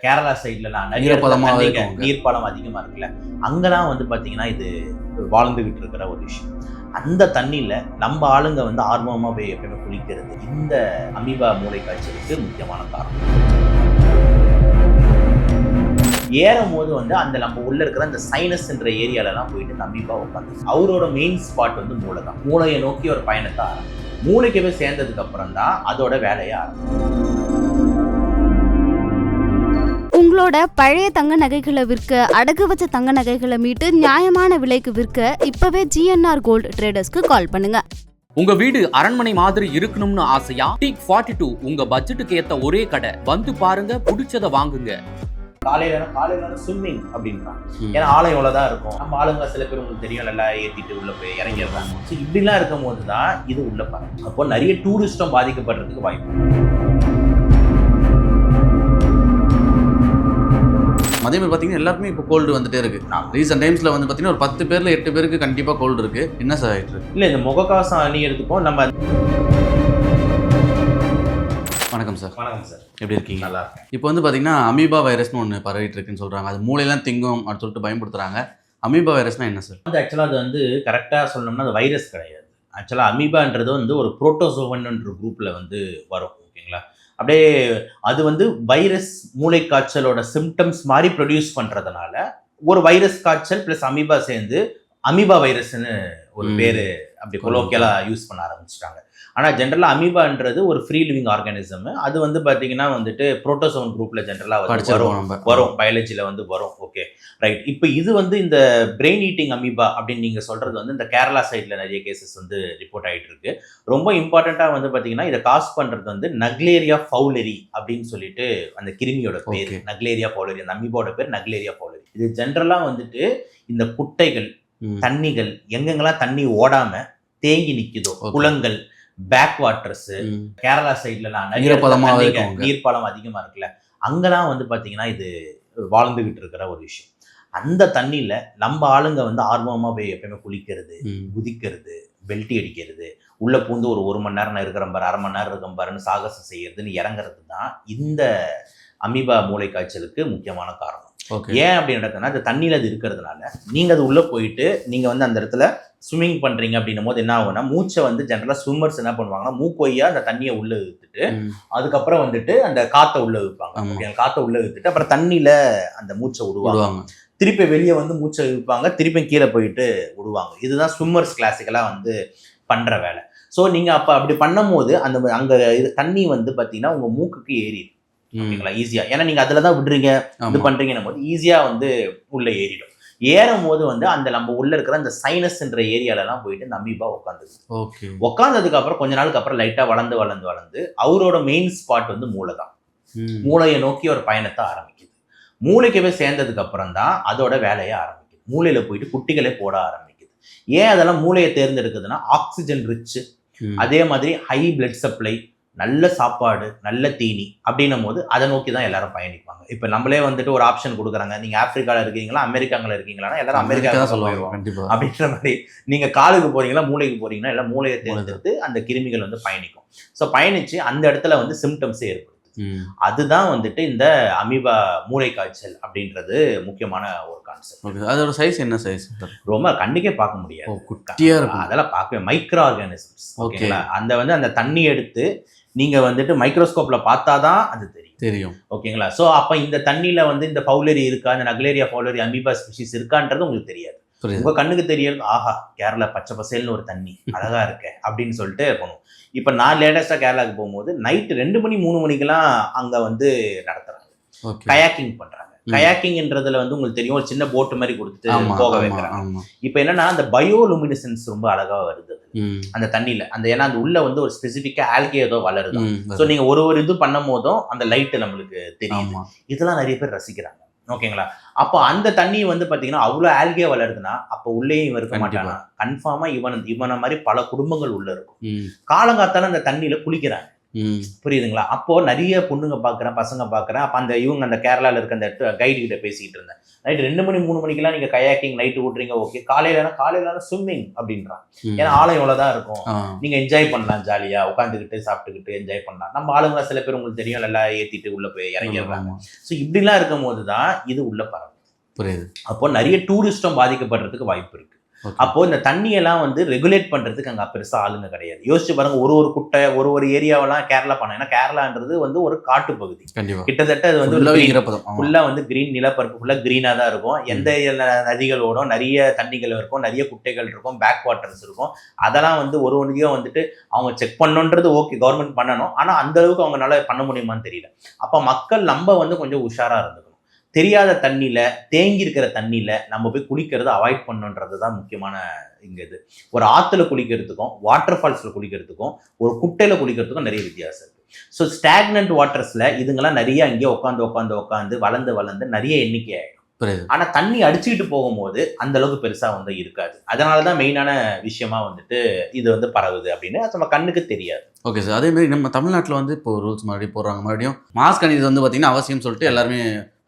கேரளா சைட்லலாம் நிறைய நீர்ப்பாலம் அதிகமா இருக்குல்ல, அங்கெல்லாம் வந்து பாத்தீங்கன்னா இது வாழ்ந்துகிட்டு இருக்கிற ஒரு விஷயம். அந்த தண்ணியில நம்ம ஆளுங்க வந்து ஆர்வமா போய் எப்பயுமே குளிக்கிறது இந்த அமீபா மூளை காய்ச்சலுக்கு முக்கியமான காரணம். ஏறும் போது வந்து அந்த நம்ம உள்ள இருக்கிற அந்த சைனஸ்ன்ற ஏரியாலலாம் போயிட்டு இந்த அமீபா உட்காந்து அவரோட மெயின் ஸ்பாட் வந்து மூளை தான். மூளையை நோக்கி ஒரு பயணத்தை ஆரம்பிக்கும். மூளைக்கு போய் சேர்ந்ததுக்கு அப்புறம் தான் அதோட வேலையை ஆரம்பிக்கும். உங்களோட பழைய தங்க நகைகளை விற்க, அடகு வச்ச தங்க நகைகளை மீட்டு நியாயமான விலைக்கு விற்க இப்பவே GNR கோல்டு ட்ரேடர்ஸ்க்கு கால் பண்ணுங்க. உங்க வீடு அரண்மனை மாதிரி இருக்கணும்னு ஆசையா? டீக் 42 உங்க பட்ஜெட்டுக்கு ஏத்த ஒரே கடை. வந்து பாருங்க, பிடிச்சத வாங்குங்க. காலையில ஸ்விம்மிங் அப்படின்றாங்க. ஏன்னா ஆலயம் இவ்வளவுதான் இருக்கும். நம்ம ஆளுங்க சில பேர் உங்களுக்கு தெரியும், நல்லா ஏத்திட்டு உள்ள போய் இறங்கிடுறாங்க. ஸோ இப்படிலாம் இருக்கும் போது தான் இது உள்ள பாருங்க. அப்போ நிறைய டூரிஸ்டும் பாதிக்கப்படுறதுக்கு வாய்ப்பு. அதே மாதிரி பார்த்தீங்கன்னா எல்லாருமே இப்போ கோல்டு வந்துட்டே இருக்கு. ரீசெண்ட் டைம்ஸ்ல வந்து பார்த்தீங்கன்னா ஒரு 10 பேர்ல 8 பேருக்கு கண்டிப்பாக கோல்டு இருக்கு. என்ன சார் ஆயிட்டு இருக்கு? இல்லை, இந்த முகக்கவசம் அணியறதுக்கும் நம்ம. வணக்கம் சார். வணக்கம் சார், எப்படி இருக்கீங்க? நல்லா இருக்கேன். இப்போ வந்து பார்த்தீங்கன்னா அமீபா வைரஸ்னு ஒன்று பரவிட்டு இருக்குன்னு சொல்றாங்க. அது மூளையெல்லாம் திங்கும் அப்படின்னு சொல்லிட்டு பயன்படுத்துறாங்க. அமீபா வைரஸ்னா என்ன சார்? ஆக்சுவலாக அது வந்து கரெக்டாக சொல்லணும்னா அது வைரஸ் கிடையாது. ஆக்சுவலாக அமீபான்றது வந்து ஒரு புரோட்டோசோவன்ன்ற குரூப்ல வந்து வரும். ஓகேங்களா? அப்படியே அது வந்து வைரஸ் மூளை காய்ச்சலோட சிம்டம்ஸ் மாதிரி ப்ரொடியூஸ் பண்றதுனால ஒரு வைரஸ் காய்ச்சல் பிளஸ் அமீபா சேர்ந்து அமீபா வைரஸ்ன்னு ஒரு பேரு அப்படி கொலோக்கியலா யூஸ் பண்ண ஆரம்பிச்சிட்டாங்க. ஆனால் ஜென்ரலாக அமீபான்றது ஒரு ஃப்ரீ லிவிங் ஆர்கானிசம். அது வந்து பார்த்தீங்கன்னா வந்துட்டு புரோட்டோசோவன் குரூப்ல ஜென்ரலாக வரும், பயாலஜியில் வந்து வரும். Okay, right. இப்போ இது வந்து இந்த பிரெயின் ஈட்டிங் அமீபா அப்படின்னு நீங்கள் சொல்கிறது வந்து இந்த கேரளா சைடில் நிறைய கேசஸ் வந்து ரிப்போர்ட் ஆகிட்டு இருக்கு. ரொம்ப இம்பார்ட்டண்ட்டாக வந்து பார்த்தீங்கன்னா இதை காஸ் பண்ணுறது வந்து நக்லேரியா ஃபவுலரி அப்படின்னு சொல்லிட்டு அந்த கிருமியோட பேர். நக்லேரியா ஃபவுலரி, அந்த அமீபாவோட பேர் நக்லேரியா ஃபவுலரி. இது ஜென்ரலாக வந்துட்டு இந்த குட்டைகள், தண்ணிகள் எங்கெங்கெல்லாம் தண்ணி ஓடாம தேங்கி நிக்குதோ, குளங்கள், பேக் வாட்டர்ஸ், கேரளா சைட்லலாம் நீர்ப்பாலம் அதிகமா இருக்குல்ல, அங்கெல்லாம் வந்து பாத்தீங்கன்னா இது வாழ்ந்துகிட்டு இருக்கிற ஒரு விஷயம். அந்த தண்ணியில நம்ம ஆளுங்க வந்து ஆர்வமா போய் எப்பயுமே குளிக்கிறது, குதிக்கிறது, பெல்ட்டி அடிக்கிறது, உள்ள பூந்து ஒரு மணி நேரம் இருக்கிற பாரு, அரை மணி நேரம் இருக்கும் பாருன்னு சாகசம் செய்யறதுன்னு இறங்குறது தான் இந்த அமீபா மூளை காய்ச்சலுக்கு முக்கியமான காரணம். ஏன் அப்படி நடக்குதுன்னா, அந்த தண்ணியில அது இருக்கிறதுனால நீங்க அது உள்ள போயிட்டு நீங்க வந்து அந்த இடத்துல ஸ்விம்மிங் பண்றீங்க அப்படின்னும் போது என்ன ஆகும்னா, மூச்சை வந்து ஜென்ரலா ஸ்விம்மர்ஸ் என்ன பண்ணுவாங்கன்னா மூக்கொய்யா அந்த தண்ணியை உள்ள இழுத்துட்டு அதுக்கப்புறம் வந்துட்டு அந்த காத்தை உள்ள இழுப்பாங்க. காத்தை உள்ள இழுத்துட்டு அப்புறம் தண்ணியில அந்த மூச்சை விடுவாங்க. திருப்பி வெளியே வந்து மூச்சை இழுப்பாங்க, திருப்பி கீழே போயிட்டு விடுவாங்க. இதுதான் ஸ்விம்மர்ஸ் கிளாசிக்கலா வந்து பண்ற வேலை. ஸோ நீங்க அப்ப அப்படி பண்ணும் போது அந்த அங்க தண்ணி வந்து பாத்தீங்கன்னா உங்க மூக்குக்கு ஏறிடும். ஓகேங்களா? ஈஸியா, ஏன்னா நீங்க அதுலதான் விடுறீங்க, இது பண்றீங்கன்னும் போது ஈஸியா வந்து உள்ள ஏறிடும். ஏறும் போது வந்து அந்த நம்ம உள்ள இருக்கிற அந்த சைனஸ்ன்ற ஏரியாலலாம் போயிட்டு இந்த அமீபா உட்காந்ததுக்கு அப்புறம் கொஞ்ச நாளுக்கு அப்புறம் லைட்டா வளர்ந்து அவரோட மெயின் ஸ்பாட் வந்து மூளை தான். மூளையை நோக்கி ஒரு பயணத்தை ஆரம்பிக்குது. மூளைக்கு போய் சேர்ந்ததுக்கு அப்புறம் தான் அதோட வேலையை ஆரம்பிக்குது. மூளையில போயிட்டு குட்டிகளே போட ஆரம்பிக்குது. ஏன் அதெல்லாம் மூளையை தேர்ந்தெடுக்குதுன்னா, ஆக்சிஜன் ரிச், அதே மாதிரி ஹை பிளட் சப்ளை, நல்ல சாப்பாடு, நல்ல தீனி அப்படின்னும் போது அதை நோக்கி தான் எல்லாரும் பயணிப்பாங்க. இப்போ நம்மளே வந்துட்டு ஒரு ஆப்ஷன் கொடுக்குறாங்க, நீங்க ஆப்பிரிக்கால இருக்கீங்களா அமெரிக்காவில் இருக்கீங்களா, எல்லாரும் அமெரிக்கா தான் சொல்லுவாங்க. அப்படின்ற மாதிரி நீங்க காலுக்கு போறீங்களா மூளைக்கு போறீங்கன்னா எல்லாம் மூளையை தேர்ந்தெடுத்து அந்த கிருமிகள் வந்து பயணிக்கும். ஸோ பயணிச்சு அந்த இடத்துல வந்து சிம்டம்ஸே ஏற்படுது. அதுதான் வந்துட்டு இந்த அமீபா மூளை காய்ச்சல் அப்படின்றது முக்கியமான ஒரு கான்செப்ட். அதோட சைஸ் என்ன சைஸ்? ரொம்ப கண்ணுக்கே பார்க்க முடியாது, அதெல்லாம் பார்க்கவே மைக்ரோ ஆர்கானிசம்ஸ். ஓகேங்களா? அந்த வந்து அந்த தண்ணி எடுத்து நீங்க வந்துட்டு மைக்ரோஸ்கோப்ல பார்த்தாதான் அது தெரியும். ஓகேங்களா? ஸோ அப்ப இந்த தண்ணியில வந்து இந்த ஃபவுலரி இருக்கா, இந்த நக்லேரியா ஃபவுலரி அமீபா ஸ்பீஷிஸ் இருக்கான்றது உங்களுக்கு தெரியாது. உங்க கண்ணுக்கு தெரியறது, ஆஹா கேரளா பச்சை பசேல்னு ஒரு தண்ணி அழகா இருக்கு அப்படின்னு சொல்லிட்டு போகணும். இப்ப நான் லேட்டஸ்டா கேரளாவுக்கு போகும்போது நைட்டு 2 மணி 3 மணிக்கெல்லாம் அங்க வந்து நடத்துறாங்க, கயாக்கிங் பண்றாங்க. கயாக்கிங்ன்றதுல வந்து உங்களுக்கு தெரியும், ஒரு சின்ன போட்டு மாதிரி கொடுத்துட்டு போக வைக்கிறாங்க. இப்ப என்னன்னா அந்த பயோலுமினிசன்ஸ் ரொம்ப அழகா வருது அந்த தண்ணியில. அந்த ஏன்னா அந்த உள்ள வந்து ஒரு ஸ்பெசிபிக்கா ஆல்கே ஏதோ வளருது. ஸோ நீங்க ஒரு இது பண்ணும் போதும் அந்த லைட்டு நம்மளுக்கு தெரியும். இதெல்லாம் நிறைய பேர் ரசிக்கிறாங்க. ஓகேங்களா? அப்போ அந்த தண்ணி வந்து பாத்தீங்கன்னா அவ்வளவு ஆல்கே வளருதுன்னா அப்ப உள்ளேயும் இவன் இருக்க மாட்டானா, கன்ஃபார்மா இவனை மாதிரி பல குடும்பங்கள் உள்ள இருக்கும். காலங்காத்தால அந்த தண்ணியில குளிக்கிறாங்க. புரியுதுங்களா? அப்போ நிறைய பொண்ணுங்க பார்க்குறேன், பசங்க பார்க்குறேன். அப்போ இவங்க அந்த கேரளாவில் இருக்க அந்த கைடு கிட்ட பேசிக்கிட்டு இருந்தேன். நைட் 2 மணி 3 மணிக்கெல்லாம் நீங்கள் கயாக்கிங் நைட்டு ஓட்டுறீங்க, ஓகே. காலையில ஸ்விம்மிங் அப்படின்றான். ஏன்னா ஆழம் இவ்வளோதான் இருக்கும், நீங்கள் என்ஜாய் பண்ணலாம், ஜாலியாக உட்காந்துக்கிட்டு சாப்பிட்டுக்கிட்டு என்ஜாய் பண்ணலாம். நம்ம ஆளுங்க சில பேர் உங்களுக்கு தெரியும், நல்லா ஏற்றிட்டு உள்ளே போய் இறங்கிடுறாங்க. ஸோ இப்படிலாம் இருக்கும் போது தான் இது உள்ள பரவும். புரியுது. அப்போ நிறைய டூரிஸ்டும் பாதிக்கப்படுறதுக்கு வாய்ப்பு இருக்கு. அப்போ இந்த தண்ணியெல்லாம் வந்து ரெகுலேட் பண்றதுக்கு அங்க பெருசா ஆளுங்க கிடையாது. யோசிச்சு பாருங்க, ஒரு குட்டை ஒரு ஏரியாவெல்லாம் கேரளா பண்ண, ஏன்னா கேரளான்றது வந்து ஒரு காட்டு பகுதி. கிட்டத்தட்ட அது வந்து ஃபுல்லா வந்து கிரீன், நிலப்பரப்பு ஃபுல்லா கிரீனா தான் இருக்கும். எந்த நதிகள் ஓடும், நிறைய தண்ணிகள் இருக்கும், நிறைய குட்டைகள் இருக்கும், பேக் வாட்டர்ஸ் இருக்கும். அதெல்லாம் வந்து ஒன்றையும் வந்துட்டு அவங்க செக் பண்ணணுன்றது ஓகே, கவர்மெண்ட் பண்ணணும். ஆனா அந்த அளவுக்கு அவங்களால பண்ண முடியுமான்னு தெரியல. அப்ப மக்கள் நம்ம வந்து கொஞ்சம் உஷாரா இருந்துக்கணும். தெரியாத தண்ணியில், தேங்கி இருக்கிற தண்ணியில் நம்ம போய் குளிக்கிறத அவாய்ட் பண்ணுன்றது தான் முக்கியமான இங்கே இது. ஒரு ஆற்றுல குளிக்கிறதுக்கும் வாட்டர் ஃபால்ஸில் குளிக்கிறதுக்கும் ஒரு குட்டையில் குளிக்கிறதுக்கும் நிறைய வித்தியாசம் இருக்குது. ஸோ ஸ்டாக்னன்ட் வாட்டர்ஸில் இதுங்கெல்லாம் நிறைய அங்கேயே உட்காந்து வளர்ந்து நிறைய எண்ணிக்கை ஆகிடும். ஆனால் தண்ணி அடிச்சுக்கிட்டு போகும்போது அந்த அளவுக்கு பெருசாக வந்து இருக்காது. அதனால தான் மெயினான விஷயமா வந்துட்டு இது வந்து பரவுது அப்படின்னு நம்ம கண்ணுக்கு தெரியாது. Okay sir. அதேமாதிரி நம்ம தமிழ்நாட்டில் வந்து இப்போ ரூல்ஸ் மறுபடியும் போடுறாங்க. மறுபடியும் மாஸ்க் அணிது வந்து பார்த்தீங்கன்னா அவசியம் சொல்லிட்டு எல்லாருமே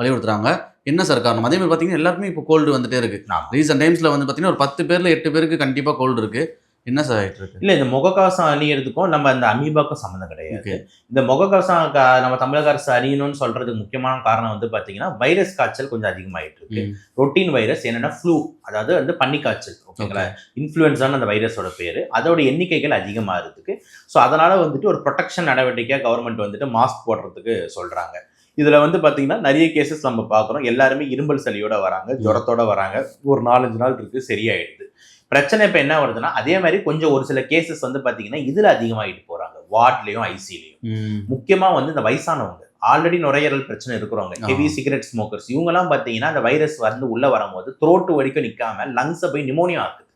வலியுறுத்துறாங்க. என்ன சார் காரணம்? அதே மாதிரி பார்த்தீங்கன்னா எல்லாருக்குமே இப்போ கோல்டு வந்துட்டே இருக்கு. ரீசெண்ட் டைம்ஸில் வந்து பார்த்தீங்கன்னா ஒரு 10 பேரில் 8 பேருக்கு கண்டிப்பாக கோல்டு இருக்கு. என்ன சார் ஆகிட்டு இருக்கு? இல்லை, இந்த முகக்கவசம் அணியறதுக்கும் நம்ம அந்த அமீபாக்கும் சம்மந்தம் கிடையாது. இந்த முகக்கவசம் நம்ம தமிழக அரசு அணியணும்னு சொல்றதுக்கு முக்கியமான காரணம் வந்து பார்த்தீங்கன்னா வைரஸ் காய்ச்சல் கொஞ்சம் அதிகமாகிட்டு இருக்கு. ரொட்டீன் வைரஸ் என்னன்னா ஃப்ளூ, அதாவது வந்து பன்னி காய்ச்சல், ஓகேங்களா? இன்ஃப்ளூயன்ஸான அந்த வைரஸோட பேர். அதோட எண்ணிக்கைகள் அதிகமாக இருக்கு. ஸோ அதனால வந்துட்டு ஒரு ப்ரொடெக்ஷன் நடவடிக்கையாக கவர்மெண்ட் வந்துட்டு மாஸ்க் போடுறதுக்கு சொல்றாங்க. இதில் வந்து பார்த்தீங்கன்னா நிறைய கேசஸ் நம்ம பார்க்குறோம். எல்லாருமே இரும்பல் சளியோட வராங்க, ஜுரத்தோட வராங்க. ஒரு 4-5 நாள் இருக்கு, சரியாயிடுது. பிரச்சனை இப்போ என்ன வருதுன்னா, அதே மாதிரி கொஞ்சம் ஒரு சில கேசஸ் வந்து பார்த்தீங்கன்னா இதில் அதிகமாகிட்டு போகிறாங்க, வார்ட்லேயும் ஐசிலையும். முக்கியமாக வந்து இந்த வயசானவங்க, ஆல்ரெடி நுரையீரல் பிரச்சனை இருக்கிறவங்க, ஹெவி சிகரெட் ஸ்மோக்கர்ஸ், இவங்கெல்லாம் பார்த்தீங்கன்னா அந்த வைரஸ் வந்து உள்ளே வரும்போது த்ரோட்டு வரைக்கும் நிற்காம லங்ஸை போய் நிமோனியா ஆகுது.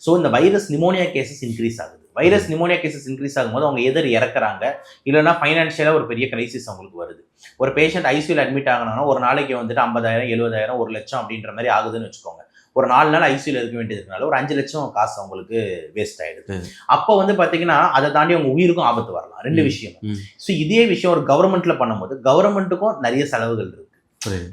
ஸோ இந்த வைரஸ் நிமோனியா கேசஸ் இன்க்ரீஸ் ஆகுது. வைரஸ் நிமோனியா கேசஸ் இன்க்ரீஸ் ஆகும்போது அவங்க இறக்குறாங்க, இல்லைன்னா ஃபைனான்ஷியலாக ஒரு பெரிய கிரைசிஸ் அவங்களுக்கு வருது. ஒரு பேஷண்ட் ஐசியூவில் அட்மிட் ஆகணும்னா ஒரு நாளைக்கு வந்துட்டு 50,000, 70,000, 1 லட்சம் அப்படின்ற மாதிரி ஆகுதுன்னு வச்சுக்கோங்க. ஒரு 4 நாள் ஐசியூவில் இருக்க வேண்டியதுனால ஒரு 5 லட்சம் காசு அவங்களுக்கு வேஸ்ட் ஆயிடுது. அப்போ வந்து பார்த்தீங்கன்னா அதை தாண்டி அவங்க உயிருக்கும் ஆபத்து வரலாம். 2 விஷயம். ஸோ இதே விஷயம் ஒரு கவர்மெண்ட்ல பண்ணும்போது கவர்மெண்ட்டுக்கும் நிறைய செலவுகள் இருக்கு.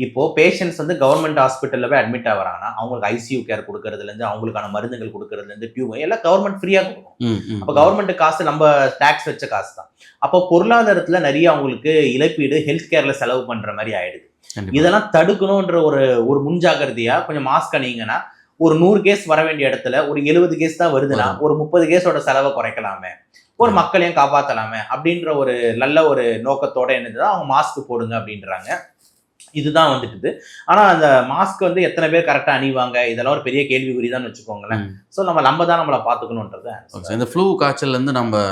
இப்போ பேஷண்ட்ஸ் வந்து கவர்மெண்ட் ஹாஸ்பிட்டல்ல போய் அட்மிட் ஆகிறாங்கன்னா அவங்களுக்கு ஐசியூ கேர் கொடுக்கறதுலேருந்து, அவங்களுக்கான மருந்துகள் கொடுக்கறதுலேருந்து, டியூப் எல்லாம் கவர்மெண்ட் ஃப்ரீயாக கொடுக்கும். அப்போ கவர்மெண்ட் காசு நம்ம டேக்ஸ் வச்ச காசு தான். அப்போ பொருளாதாரத்தில் நிறைய அவங்களுக்கு இழப்பீடு ஹெல்த் கேர்ல செலவு பண்ற மாதிரி ஆயிடுது. இதெல்லாம் தடுக்கணும்ன்ற ஒரு முன்ஜாகிரதையா கொஞ்சம் மாஸ்க் அணிங்கன்னா ஒரு 100 கேஸ் வர வேண்டிய இடத்துல ஒரு 70 கேஸ் தான் வருதுன்னா ஒரு 30 கேஸோட செலவை குறைக்கலாமே, ஒரு மக்களையும் காப்பாற்றலாமே அப்படின்ற ஒரு நல்ல ஒரு நோக்கத்தோட என்னதுதான் அவங்க மாஸ்க் போடுங்க அப்படின்றாங்க. இதுதான் வந்துட்டுது. ஆனா அந்த மாஸ்க் வந்து எத்தனை பேர் கரெக்டா அணிவாங்க, இதெல்லாம் ஒரு பெரிய கேள்விக்குறி தான் வச்சுக்கோங்களேன். ஸோ நம்ம தான் நம்மளை பார்த்துக்கணுன்றது. இந்த ஃப்ளூ காய்ச்சல் இருந்து நம்ம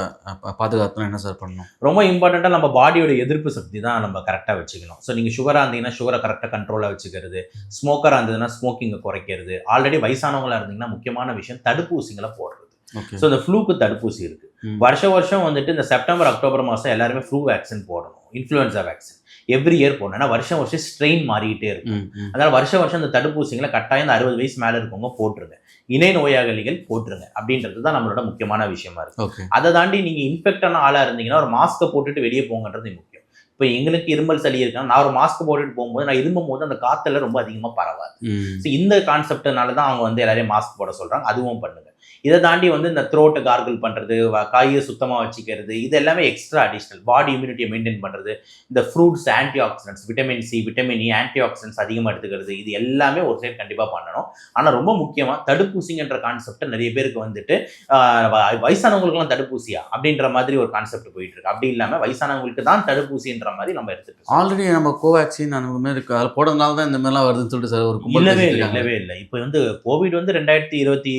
பாதுகாக்கணும். என்ன சார் பண்ணணும்? ரொம்ப இம்பார்ட்டண்ட்டாக நம்ம பாடியோட எதிர்ப்பு சக்தி தான் நம்ம கரெக்டாக வச்சுக்கணும். ஸோ நீங்கள் சுகராக இருந்தீங்கன்னா சுகரை கரெக்டாக கண்ட்ரோலாக வச்சுக்கிறது, ஸ்மோக்கராக இருந்ததுன்னா ஸ்மோக்கிங்கை குறைக்கிறது, ஆல்ரெடி வயசானவங்களா இருந்தீங்கன்னா முக்கியமான விஷயம் தடுப்பூசிகளை போடுறது. ஸோ இந்த ஃப்ளூக்கு தடுப்பூசி இருக்கு. வருஷம் வந்துட்டு இந்த செப்டம்பர் அக்டோபர் மாதம் எல்லாருமே ஃப்ளூ வேக்சின் போடணும், இன்ஃப்ளூயன்ஸா வேக்சின் எவ்ரி இயர் போடணும். ஏன்னா வருஷம் ஸ்ட்ரெயின் மாறிக்கிட்டே இருக்கும். அதனால வருஷம் இந்த தடுப்பூசிகளை கட்டாயம் 60 வயசு மேலே இருக்கவங்க போட்டுருங்க, இணை நோயாளிகள் போட்டுருங்க அப்படின்றது தான் நம்மளோட முக்கியமான விஷயமா இருக்கு. அதை தாண்டி நீங்க இன்ஃபெக்டான ஆளா இருந்தீங்கன்னா ஒரு மாஸ்க்கை போட்டுட்டு வெளியே போங்கன்றது முக்கியம். இப்போ எங்களுக்கு இருமல் சளி இருக்காங்க, நான் ஒரு மாஸ்க் போட்டுட்டு போகும்போது நான் இருமும் போது அந்த காத்துல ரொம்ப அதிகமாக பரவாது. ஸோ இந்த கான்செப்ட்னால தான் அவங்க வந்து எல்லாரையும் மாஸ்க் போட சொல்றாங்க. அதுவும் பண்ணுங்க. இதை தாண்டி வந்து இந்த த்ரோட்டை கார்கிள் பண்ணுறது, காயை சுத்தமாக வச்சுக்கிறது, இது எல்லாமே எக்ஸ்ட்ரா அடிஷ்னல் பாடி இம்யூனிட்டியை மெயின்டைன் பண்ணுறது. இந்த fruits, anti oxidants, vitamin C, vitamin E, anti oxidants அதிகமாக எடுத்துக்கிறது, இது எல்லாமே ஒரு சைடு கண்டிப்பாக பண்ணணும். ஆனால் ரொம்ப முக்கியமாக தடுப்பூசிங்கன்ற கான்செப்டை நிறைய பேருக்கு வந்துட்டு வயசானவங்களுக்குலாம் தடுப்பூசியா அப்படின்ற மாதிரி ஒரு கான்செப்ட் போயிட்டு இருக்கு. அப்படி இல்லாமல் வயசானவங்களுக்கு தான் தடுப்பூசின்ற மாதிரி நம்ம எடுத்துக்கோம். ஆல்ரெடி நம்ம கோவேக்சின் அந்த மாதிரி இருக்கு, அதில் போடுறதுனால தான் இந்த மாதிரிலாம் வருதுன்னு சொல்லிட்டு சார் ஒரு இல்லவே இல்லை. இப்போ வந்து கோவிட் வந்து 2020,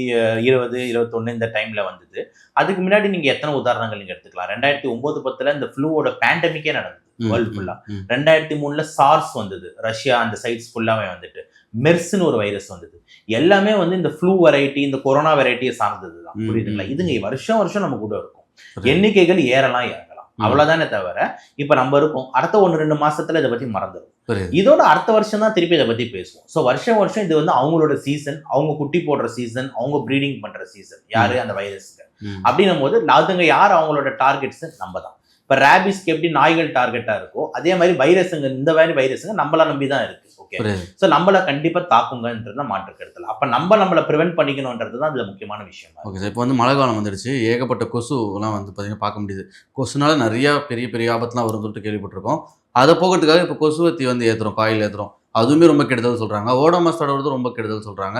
2021 இந்த டைம்ல வந்தது. அதுக்கு முன்னாடி நீங்க எத்தனை உதாரணங்கள் நீங்க எடுத்துக்கலாம். 2009-10 இந்த ஃப்ளூவோட பேண்டமிக்கே நடந்தது வேர்ல்டு ஃபுல்லா. 2003 சார்ஸ் வந்தது, ரஷ்யா அந்த சைட்ஸ் ஃபுல்லாவே வந்துட்டு மெர்ஸ்னு ஒரு வைரஸ் வந்தது. எல்லாமே வந்து இந்த ஃப்ளூ வெரைட்டி, இந்த கொரோனா வெரைட்டியை சார்ந்தது தான். புரியுதுங்களா? இதுங்க வருஷம் நம்ம கூட இருக்கும். எண்ணிக்கைகள் ஏறலாம் இறங்கலாம், அவ்வளவுதானே தவிர இப்ப நம்ம இருக்கோம். அடுத்த 1-2 மாசத்துல இதை பத்தி மறந்துடும். இதோட அடுத்த வருஷம் தான் திருப்பி இதை பத்தி பேசுவோம். ஸோ வருஷம் இது வந்து அவங்களோட சீசன், அவங்க குட்டி போடுற சீசன், அவங்க ப்ரீடிங் பண்ற சீசன். யாரு? அந்த வைரஸ்க்கு. அப்படின்னும் போது அதுங்க யார் அவங்களோட டார்கெட்ஸ்? நம்ம தான். இப்போ ரேபிஸ்க்கு எப்படி நாய்கள் டார்கெட்டாக இருக்கோ அதே மாதிரி வைரஸுங்க, இந்த மாதிரி வைரஸுங்க நம்மளை நம்பி தான் இருக்கு. ஓகே, ஸோ நம்மளை கண்டிப்பாக தாக்குங்கன்றது மாற்று கருத்தில். அப்போ நம்மளை ப்ரிவென்ட் பண்ணிக்கணுன்றது தான் அதில் முக்கியமான விஷயம். ஓகே சார், இப்போ வந்து மழை காலம் வந்துடுச்சு, ஏகப்பட்ட கொசுலாம் வந்து பார்த்தீங்கன்னா பார்க்க முடியுது. கொசுனால நிறையா பெரிய பெரிய ஆபத்துலாம் வரும்னு சொல்லிட்டு கேள்விப்பட்டிருக்கோம். அதை போகிறதுக்காக இப்போ கொசுவத்தி வந்து ஏற்றுறோம், காயில் ஏற்றுறோம். அதுவுமே ரொம்ப கெடுதல் சொல்கிறாங்க. ஓடோமாஸோட வருது ரொம்ப கெடுதல் சொல்கிறாங்க.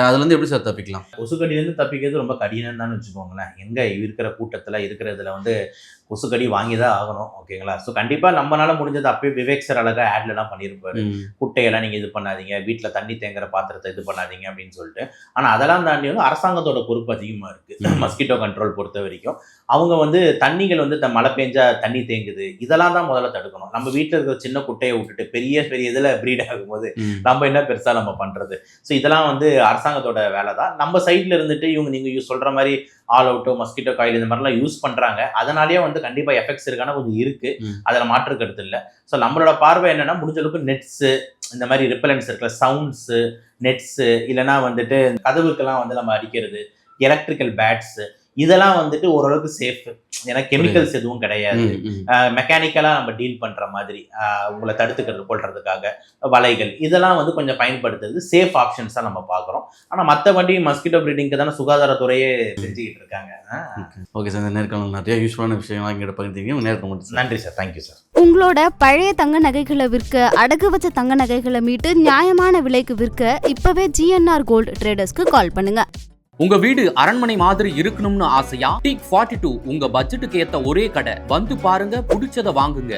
அதுலேருந்து எப்படி சார் தப்பிக்கலாம்? கொசுக்கடியிலேருந்து தப்பிக்கிறது ரொம்ப கடினம் தான் வச்சுக்கோங்களேன். எங்கே இருக்கிற கூட்டத்தில் இருக்கிறதுல வந்து கொசுக்கடி வாங்கி தான் ஆகணும். ஓகேங்களா? ஸோ கண்டிப்பாக நம்மளால முடிஞ்சது அப்பயே விவேக் சார் அழகாக ஆட்லலாம் பண்ணியிருப்பாரு. குட்டையெல்லாம் நீங்கள் இது பண்ணாதீங்க, வீட்டில் தண்ணி தேங்குற பாத்திரத்தை இது பண்ணாதீங்க அப்படின்னு சொல்லிட்டு. ஆனால் அதெல்லாம் தாண்டி வந்து அரசாங்கத்தோட பொறுப்பு அதிகமாக இருக்குது. மஸ்கிட்டோ கண்ட்ரோல் பொறுத்த வரைக்கும் அவங்க வந்து தண்ணிகள் வந்து மழை பெஞ்சா தண்ணி தேங்குது, இதெல்லாம் தான் முதல்ல தடுக்கணும். நம்ம வீட்டில் இருக்கிற சின்ன குட்டையை விட்டுட்டு பெரிய பெரிய இதில் ப்ரீட் ஆகும்போது நம்ம என்ன பெருசாக நம்ம பண்ணுறது? ஸோ இதெல்லாம் வந்து அரசாங்கத்தோட வேலை தான். நம்ம சைடில் இருந்துட்டு இவங்க நீங்கள் சொல்கிற மாதிரி ஆல் அவுட்டோ மஸ்கிட்டோ காயில் இந்த மாதிரிலாம் யூஸ் பண்ணுறாங்க. அதனாலேயே வந்து கண்டிப்பாக எஃபெக்ட்ஸ் இருக்கான கொஞ்சம் இருக்குது, அதில் மாற்று கருத்து இல்லை. ஸோ நம்மளோட பார்வை என்னென்னா முடிஞ்ச அளவுக்கு நெட்ஸு, இந்த மாதிரி ரிப்பலன்ஸ் இருக்குல்ல, சவுண்ட்ஸு, நெட்ஸு, இல்லைனா வந்துட்டு கதவுக்கெல்லாம் வந்து நம்ம அடிக்கிறது, எலக்ட்ரிக்கல் பேட்ஸு, இதெல்லாம் வந்துட்டு ஓரளவுக்கு சேஃப். ஏன்னா கெமிக்கல்ஸ் எதுவும் கிடையாது. மெக்கானிக்கலாக நம்ம டீல் பண்ணுற மாதிரி உங்களை தடுத்துக்கிறது கொள்றதுக்காக வலைகள், இதெல்லாம் வந்து கொஞ்சம் பயன்படுத்துறது சேஃப் ஆப்ஷன்ஸாக நம்ம பார்க்குறோம். ஆனால் மற்றபடி மஸ்கிட்டோ ப்ரீடிங்க்கு தானே சுகாதாரத்துறையே செஞ்சுக்கிட்டு இருக்காங்க. ஓகே சார், இந்த நேர்காணல் நிறைய யூஸ்ஃபுல்லான விஷயம்லாம் இங்கே பகிர்ந்தீங்க. நேரம் மட்டும் நன்றி சார், தேங்க்யூ சார். உங்களோட பழைய தங்க நகைகளை விற்க, அடகு வச்ச தங்க நகைகளை மீட்டு நியாயமான விலைக்கு விற்க இப்பவே GNR கோல்டு ட்ரேடர்ஸ்க்கு கால் பண்ணுங்க. உங்க வீடு அரண்மனை மாதிரி இருக்கணும்னு ஆசையா? டீக் 42 உங்க பட்ஜெட்டுக்கு ஏத்த ஒரே கடை. வந்து பாருங்க, பிடிச்சத வாங்குங்க.